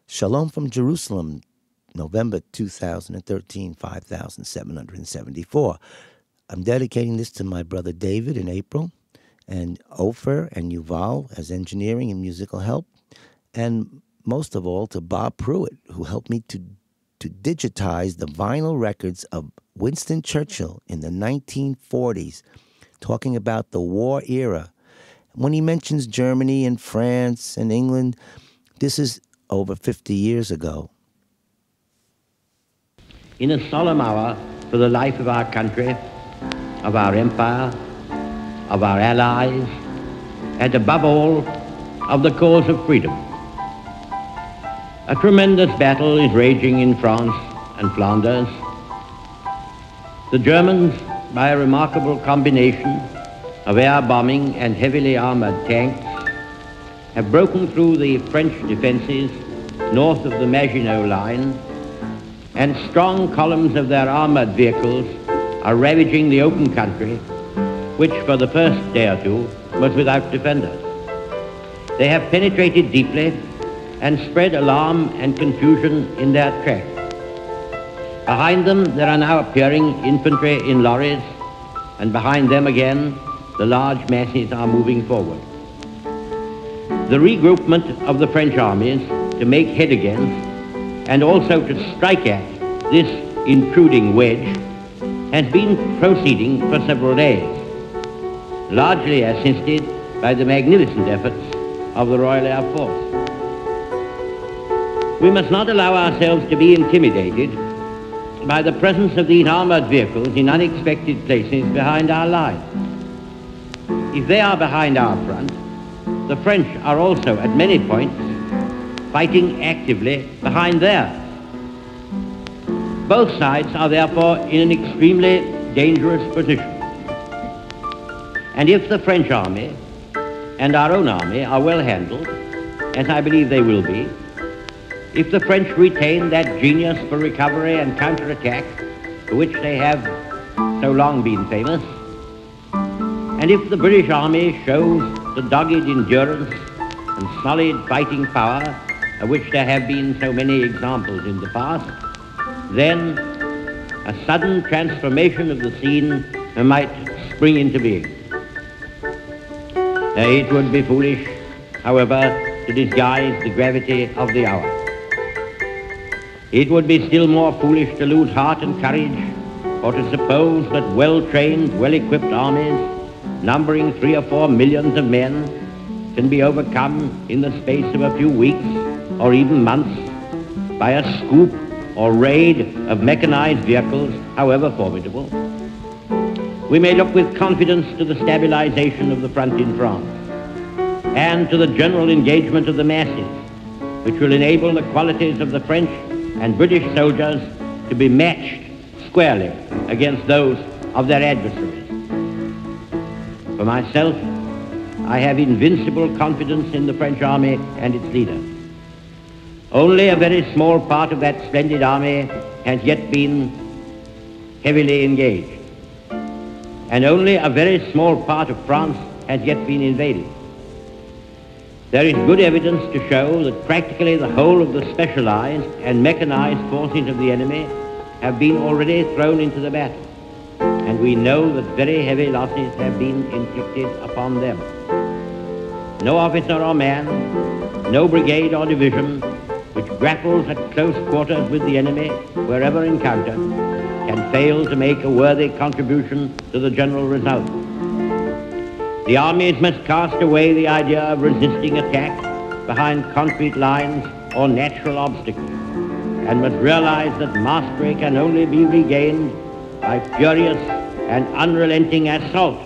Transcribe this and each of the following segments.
Shalom from Jerusalem, November 2013, 5774. I'm dedicating this to my brother David in April, and Ofer and Yuval as engineering and musical help, and most of all to Bob Pruitt, who helped me to digitize the vinyl records of Winston Churchill in the 1940s, talking about the war era. When he mentions Germany and France and England, this is over 50 years ago. In a solemn hour for the life of our country, of our empire, of our allies, and above all, of the cause of freedom. A tremendous battle is raging in France and Flanders. The Germans, by a remarkable combination of air bombing and heavily armored tanks, have broken through the French defenses north of the Maginot Line, and strong columns of their armored vehicles are ravaging the open country, which for the first day or two was without defenders. They have penetrated deeply and spread alarm and confusion in their track. Behind them there are now appearing infantry in lorries, and behind them again the large masses are moving forward. The regroupment of the French armies to make head against and also to strike at this intruding wedge has been proceeding for several days, largely assisted by the magnificent efforts of the Royal Air Force. We must not allow ourselves to be intimidated by the presence of these armored vehicles in unexpected places behind our lines. If they are behind our front, the French are also at many points fighting actively behind theirs. Both sides are therefore in an extremely dangerous position. And if the French army and our own army are well handled, as I believe they will be, if the French retain that genius for recovery and counterattack for which they have so long been famous, and if the British Army shows the dogged endurance and solid fighting power of which there have been so many examples in the past, then a sudden transformation of the scene might spring into being. It would be foolish, however, to disguise the gravity of the hour. It would be still more foolish to lose heart and courage, or to suppose that well-trained, well-equipped armies, numbering 3 or 4 millions of men, can be overcome in the space of a few weeks or even months by a scoop or raid of mechanized vehicles, however formidable. We may look with confidence to the stabilization of the front in France and to the general engagement of the masses, which will enable the qualities of the French and British soldiers to be matched squarely against those of their adversaries. For myself, I have invincible confidence in the French army and its leader. Only a very small part of that splendid army has yet been heavily engaged, and only a very small part of France has yet been invaded. There is good evidence to show that practically the whole of the specialized and mechanized forces of the enemy have been already thrown into the battle, and we know that very heavy losses have been inflicted upon them. No officer or man, no brigade or division which grapples at close quarters with the enemy wherever encountered can fail to make a worthy contribution to the general result. The armies must cast away the idea of resisting attack behind concrete lines or natural obstacles, and must realize that mastery can only be regained by furious and unrelenting assault.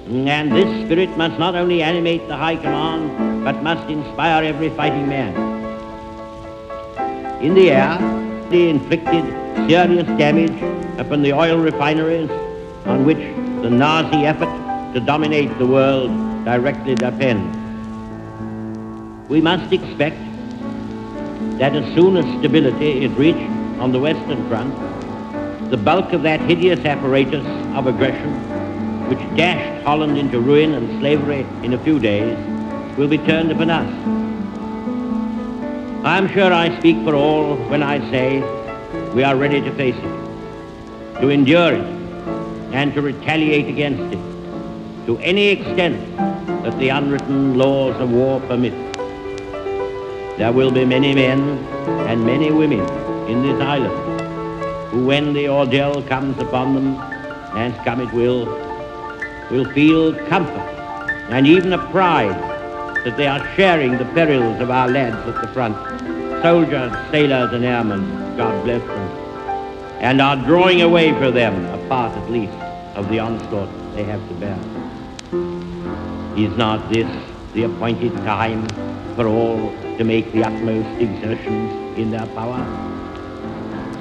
And this spirit must not only animate the high command, but must inspire every fighting man. In the air, they inflicted serious damage upon the oil refineries on which the Nazi effort to dominate the world directly depends. We must expect that as soon as stability is reached on the Western Front, the bulk of that hideous apparatus of aggression, which dashed Holland into ruin and slavery in a few days, will be turned upon us. I'm sure I speak for all when I say we are ready to face it, to endure it, and to retaliate against it to any extent that the unwritten laws of war permit. There will be many men and many women in this island who, when the ordeal comes upon them, as come it will feel comfort and even a pride that they are sharing the perils of our lads at the front, soldiers, sailors, and airmen, God bless them, and are drawing away for them a part at least of the onslaught they have to bear. Is not this the appointed time for all to make the utmost exertions in their power?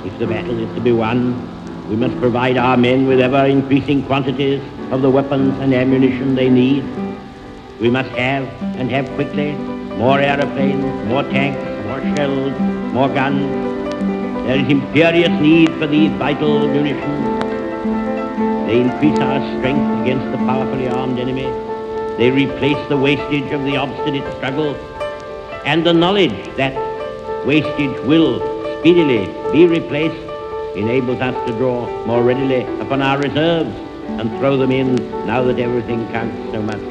If the battle is to be won, we must provide our men with ever-increasing quantities of the weapons and ammunition they need. We must have, and have quickly, more aeroplanes, more tanks, more shells, more guns. There is imperious need for these vital munitions. They increase our strength against the powerfully armed enemy. They replace the wastage of the obstinate struggle, and the knowledge that wastage will speedily be replaced enables us to draw more readily upon our reserves and throw them in now that everything counts so much.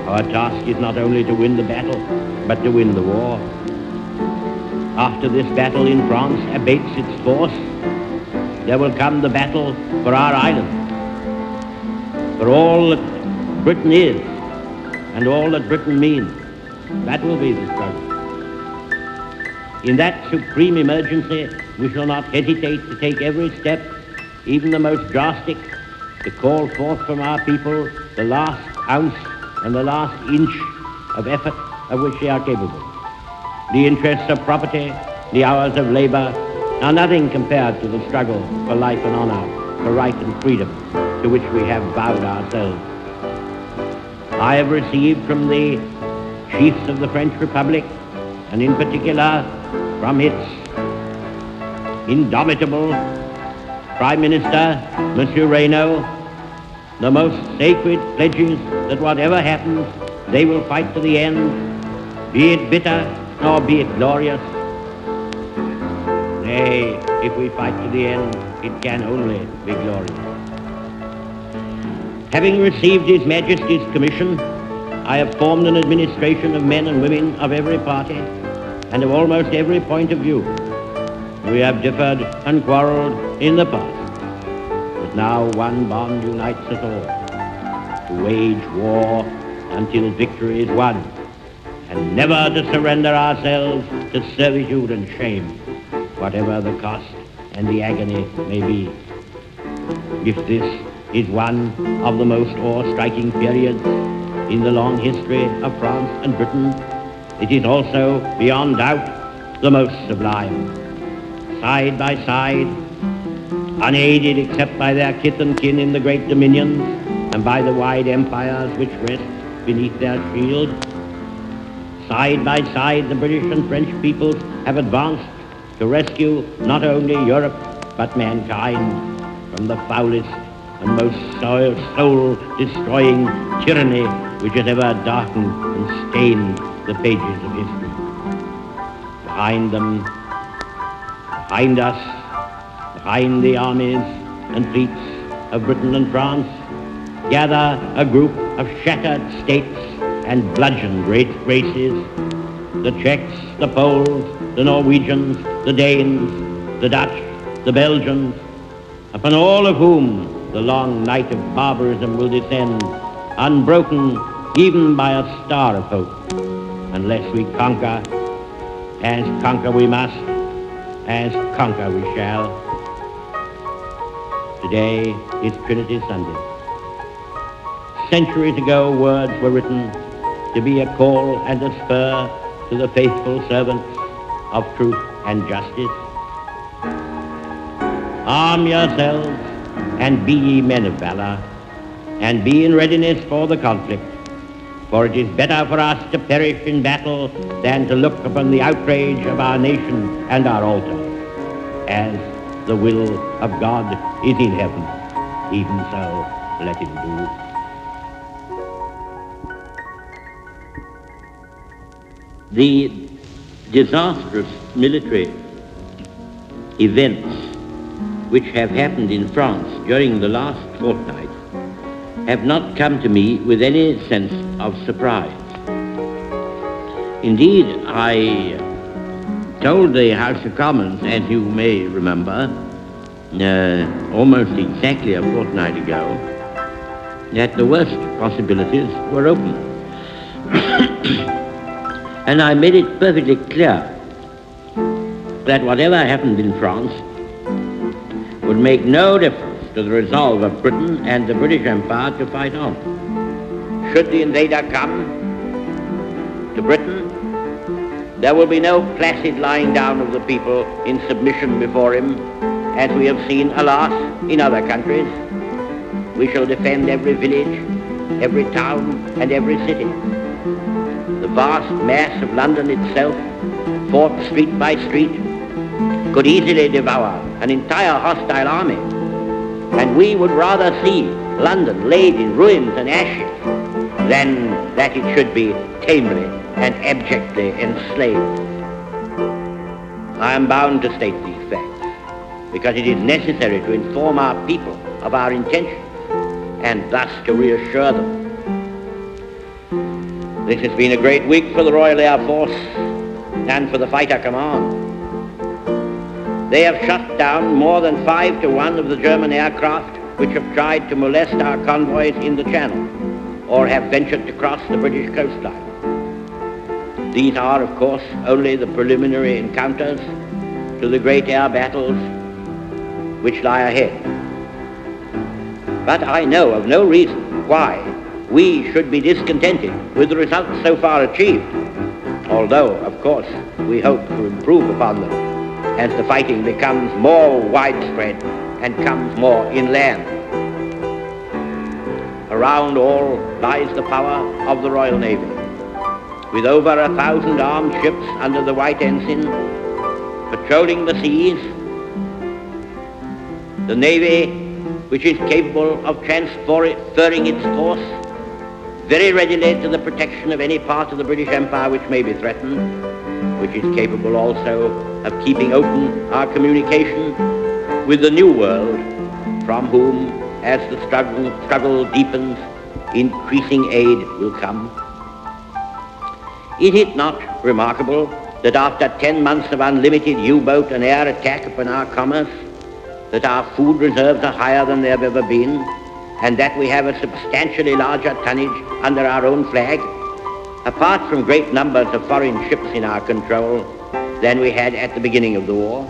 Our task is not only to win the battle, but to win the war. After this battle in France abates its force, there will come the battle for our island, for all that Britain is and all that Britain means. That will be the struggle. In that supreme emergency, we shall not hesitate to take every step, even the most drastic, to call forth from our people the last ounce and the last inch of effort of which they are capable. The interests of property, the hours of labor, are nothing compared to the struggle for life and honor, for right and freedom, to which we have vowed ourselves. I have received from the chiefs of the French Republic, and in particular from its indomitable Prime Minister, Monsieur Reynaud, the most sacred pledges that whatever happens, they will fight to the end, be it bitter or be it glorious. Nay, if we fight to the end, it can only be glorious. Having received His Majesty's commission, I have formed an administration of men and women of every party and of almost every point of view. We have differed and quarreled in the past, but now one bond unites us all, to wage war until victory is won, and never to surrender ourselves to servitude and shame, whatever the cost and the agony may be. If this is one of the most awe-striking periods in the long history of France and Britain, it is also, beyond doubt, the most sublime. Side by side, unaided except by their kith and kin in the great dominions and by the wide empires which rest beneath their shield, side by side the British and French peoples have advanced to rescue not only Europe but mankind from the foulest and most soul-destroying tyranny which has ever darkened and stained the pages of history. Behind them, behind us, behind the armies and fleets of Britain and France, gather a group of shattered states and bludgeoned races, the Czechs, the Poles, the Norwegians, the Danes, the Dutch, the Belgians, upon all of whom the long night of barbarism will descend, unbroken even by a star of hope, unless we conquer, as conquer we must, as conquer we shall. Today is Trinity Sunday. Centuries ago, words were written to be a call and a spur to the faithful servants of truth and justice. Arm yourselves and be ye men of valor, and be in readiness for the conflict, for it is better for us to perish in battle than to look upon the outrage of our nation and our altar. As the will of God is in heaven, even so let him do. The disastrous military events which have happened in France during the last fortnight have not come to me with any sense of surprise. Indeed, I told the House of Commons, as you may remember, almost exactly a fortnight ago, that the worst possibilities were open. And I made it perfectly clear that whatever happened in France would make no difference to the resolve of Britain and the British Empire to fight on. Should the invader come to Britain, there will be no placid lying down of the people in submission before him, as we have seen, alas, in other countries. We shall defend every village, every town, and every city. The vast mass of London itself, fought street by street, could easily devour an entire hostile army, and we would rather see London laid in ruins and ashes than that it should be tamely and abjectly enslaved. I am bound to state these facts, because it is necessary to inform our people of our intentions, and thus to reassure them. This has been a great week for the Royal Air Force and for the Fighter Command. They have shot down more than 5 to 1 of the German aircraft which have tried to molest our convoys in the Channel or have ventured to cross the British coastline. These are, of course, only the preliminary encounters to the great air battles which lie ahead. But I know of no reason why we should be discontented with the results so far achieved, although, of course, we hope to improve upon them as the fighting becomes more widespread and comes more inland. Around all lies the power of the Royal Navy, with over 1,000 armed ships under the white ensign, patrolling the seas. The Navy, which is capable of transferring its force very readily to the protection of any part of the British Empire which may be threatened, which is capable also of keeping open our communication with the New World, from whom, as the struggle deepens, increasing aid will come. Is it not remarkable that after 10 months of unlimited U-boat and air attack upon our commerce, that our food reserves are higher than they have ever been, and that we have a substantially larger tonnage under our own flag, apart from great numbers of foreign ships in our control, than we had at the beginning of the war?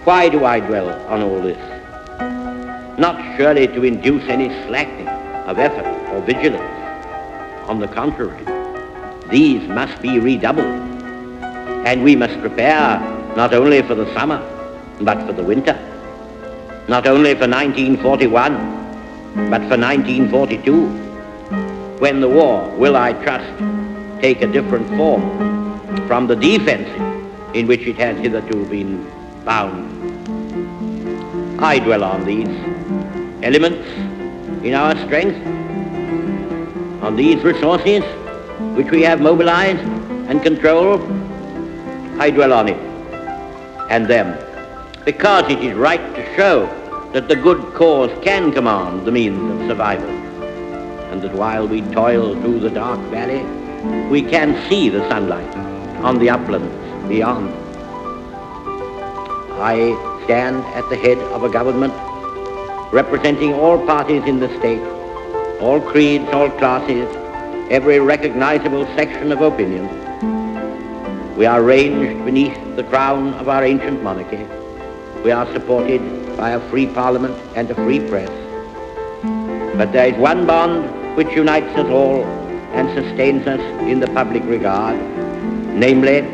Why do I dwell on all this? Not surely to induce any slackening of effort or vigilance. On the contrary, these must be redoubled, and we must prepare not only for the summer, but for the winter. Not only for 1941, but for 1942, when the war will, I trust, take a different form from the defensive in which it has hitherto been bound. I dwell on these elements in our strength, on these resources which we have mobilized and controlled. I dwell on it and them, because it is right to show that the good cause can command the means of survival, and that while we toil through the dark valley, we can see the sunlight on the uplands beyond. I stand at the head of a government representing all parties in the state, all creeds, all classes, every recognizable section of opinion. We are ranged beneath the crown of our ancient monarchy. We are supported by a free parliament and a free press. But there is one bond which unites us all and sustains us in the public regard, namely,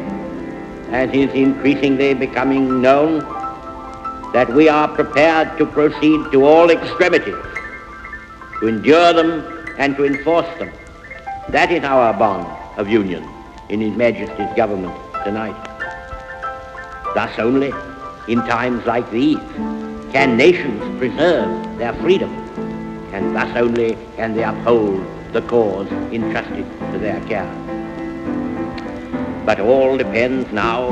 as is increasingly becoming known, that we are prepared to proceed to all extremities, to endure them and to enforce them. That is our bond of union in His Majesty's government tonight. Thus only, in times like these, can nations preserve their freedom, and thus only can they uphold the cause entrusted to their care. But all depends now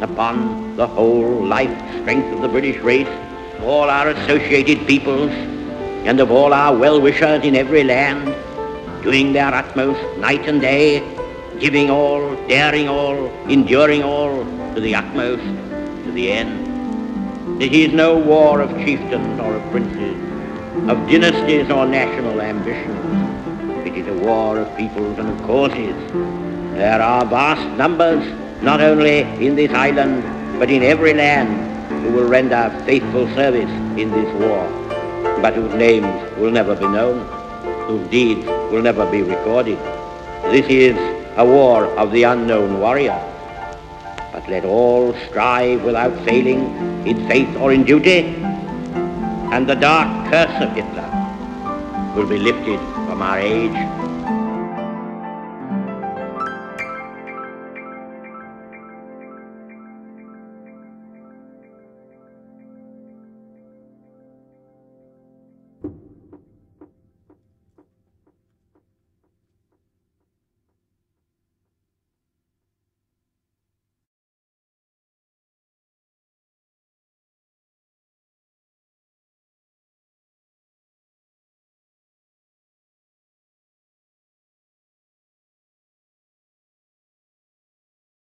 upon the whole life strength of the British race, all our associated peoples, and of all our well-wishers in every land, doing their utmost night and day, giving all, daring all, enduring all to the utmost, to the end. It is no war of chieftains or of princes, of dynasties or national ambitions. It is a war of peoples and of causes. There are vast numbers, not only in this island, but in every land, who will render faithful service in this war, but whose names will never be known, whose deeds will never be recorded. This is a war of the unknown warrior. But let all strive without failing in faith or in duty, and the dark curse of Hitler will be lifted from our age